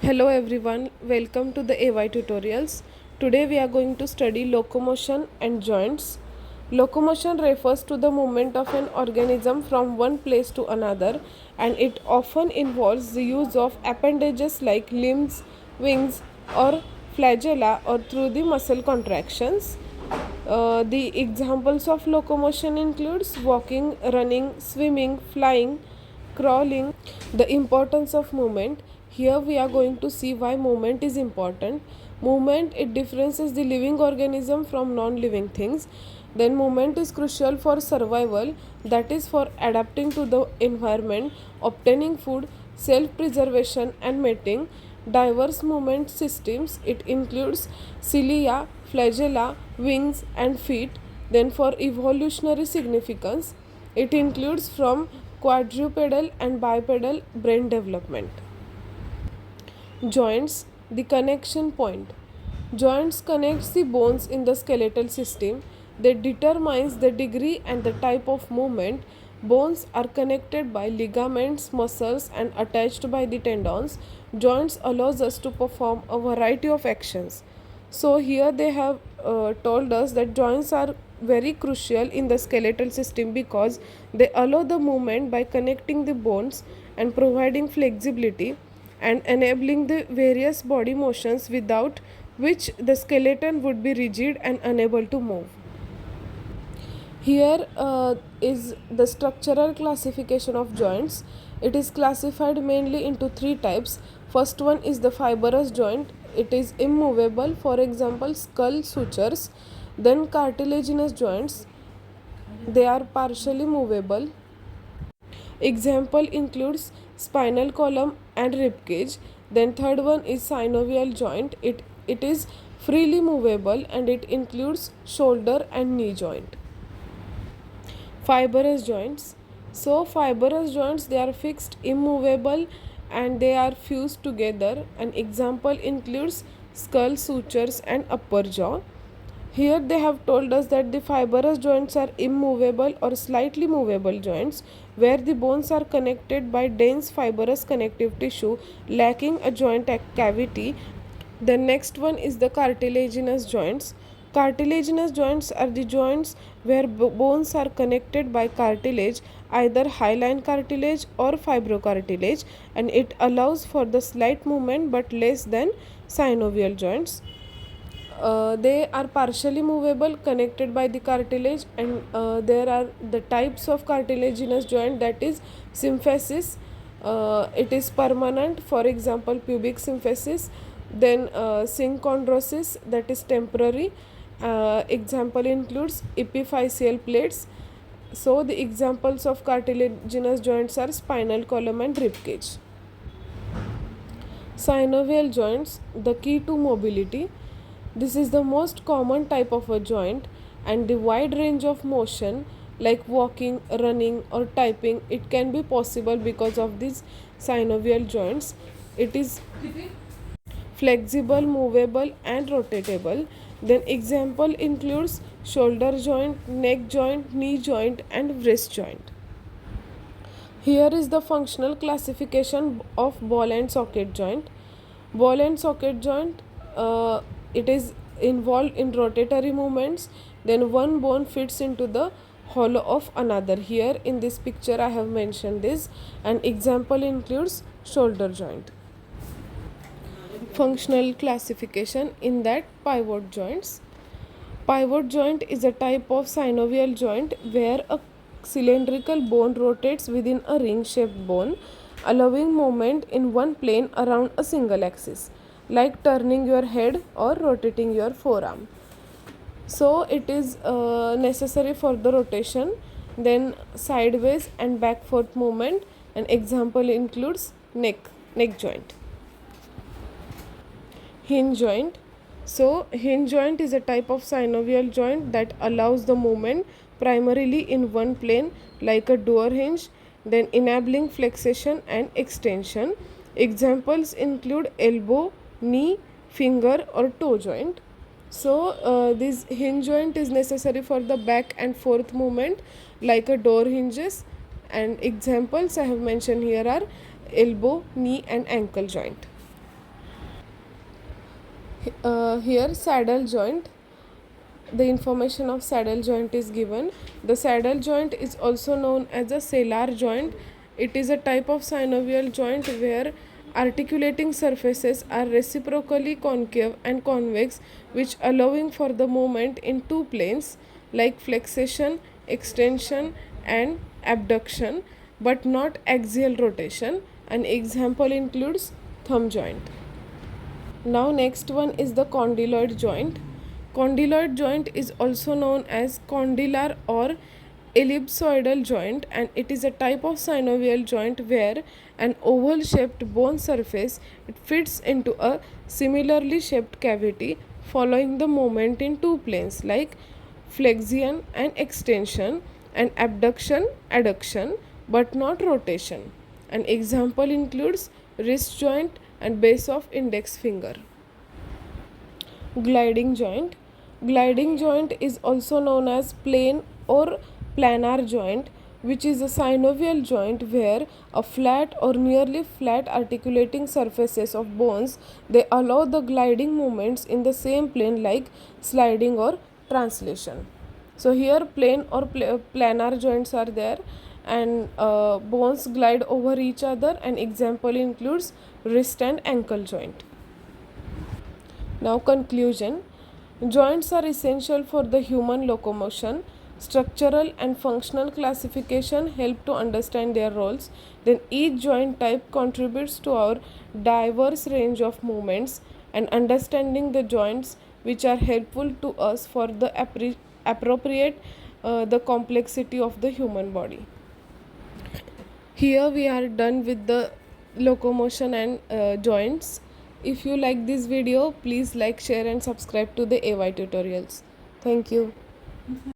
Hello everyone, welcome to the AY tutorials. Today we are going to study locomotion and joints. Locomotion refers to the movement of an organism from one place to another, and it often involves the use of appendages like limbs, wings or flagella or through the muscle contractions. The examples of locomotion includes walking, running, swimming, flying, crawling. The importance of movement. Here we are going to see why movement is important. Movement, it differentiates the living organism from non-living things. Then movement is crucial for survival, that is for adapting to the environment, obtaining food, self-preservation and mating. Diverse movement systems, it includes cilia, flagella, wings and feet. Then for evolutionary significance, it includes from quadrupedal and bipedal brain development. Joints, the connection point. Joints connects the bones in the skeletal system. They determines the degree and the type of movement. Bones are connected by ligaments, muscles and attached by the tendons. Joints allows us to perform a variety of actions. So here they have told us that joints are very crucial in the skeletal system because they allow the movement by connecting the bones and providing flexibility and enabling the various body motions without which the skeleton would be rigid and unable to move. Here is the structural classification of joints. It is classified mainly into three types. First one is the fibrous joint. It is immovable, for example skull sutures. Then cartilaginous joints, they are partially movable. Example includes spinal column and rib cage. Then third one is synovial joint. It is freely movable and it includes shoulder and knee joint. Fibrous joints. So fibrous joints, they are fixed, immovable and they are fused together. An example includes skull sutures and upper jaw. Here they have told us that the fibrous joints are immovable or slightly movable joints where the bones are connected by dense fibrous connective tissue lacking a joint cavity. The next one is the cartilaginous joints. Cartilaginous joints are the joints where bones are connected by cartilage, either hyaline cartilage or fibrocartilage, and it allows for the slight movement but less than synovial joints. They are partially movable, connected by the cartilage, and there are the types of cartilaginous joint, that is symphysis. It is permanent, for example pubic symphysis. Then synchondrosis, that is temporary. Example includes epiphyseal plates. So the examples of cartilaginous joints are spinal column and rib cage. Synovial joints, the key to mobility. This is the most common type of a joint, and the wide range of motion like walking, running or typing, it can be possible because of these synovial joints. It is flexible, movable and rotatable. Then example includes shoulder joint, neck joint, knee joint and wrist joint. Here is the functional classification of ball and socket joint. Ball and socket joint, it is involved in rotatory movements. Then one bone fits into the hollow of another. Here in this picture I have mentioned this. An example includes shoulder joint. Functional classification, in that pivot joints. Pivot joint is a type of synovial joint where a cylindrical bone rotates within a ring-shaped bone, allowing movement in one plane around a single axis, like turning your head or rotating your forearm. So it is necessary for the rotation. Then sideways and back-forth movement. An example includes neck joint. Hinge joint. So hinge joint is a type of synovial joint that allows the movement primarily in one plane like a door hinge, then enabling flexation and extension. Examples include elbow, knee, finger or toe joint. So this hinge joint is necessary for the back and forth movement like a door hinges, and examples I have mentioned here are elbow, knee and ankle joint. Here saddle joint, the information of saddle joint is given. The saddle joint is also known as a scalar joint. It is a type of synovial joint where articulating surfaces are reciprocally concave and convex, which allowing for the movement in two planes like flexation, extension and abduction, but not axial rotation. An example includes thumb joint. Now next one is the condyloid joint. Condyloid joint is also known as condylar or ellipsoidal joint, and it is a type of synovial joint where an oval shaped bone surface it fits into a similarly shaped cavity following the movement in two planes like flexion and extension and abduction adduction, but not rotation. An example includes wrist joint and base of index finger. Gliding joint. Gliding joint is also known as plane or planar joint, which is a synovial joint where a flat or nearly flat articulating surfaces of bones they allow the gliding movements in the same plane like sliding or translation. So here plane or planar joints are there, and bones glide over each other. An example includes wrist and ankle joint. Now, conclusion. Joints are essential for the human locomotion. Structural and functional classification help to understand their roles. Then, each joint type contributes to our diverse range of movements, and understanding the joints which are helpful to us for the appropriate the complexity of the human body. Here we are done with the locomotion and joints. If you like this video, please like, share and subscribe to the AY tutorials. Thank you.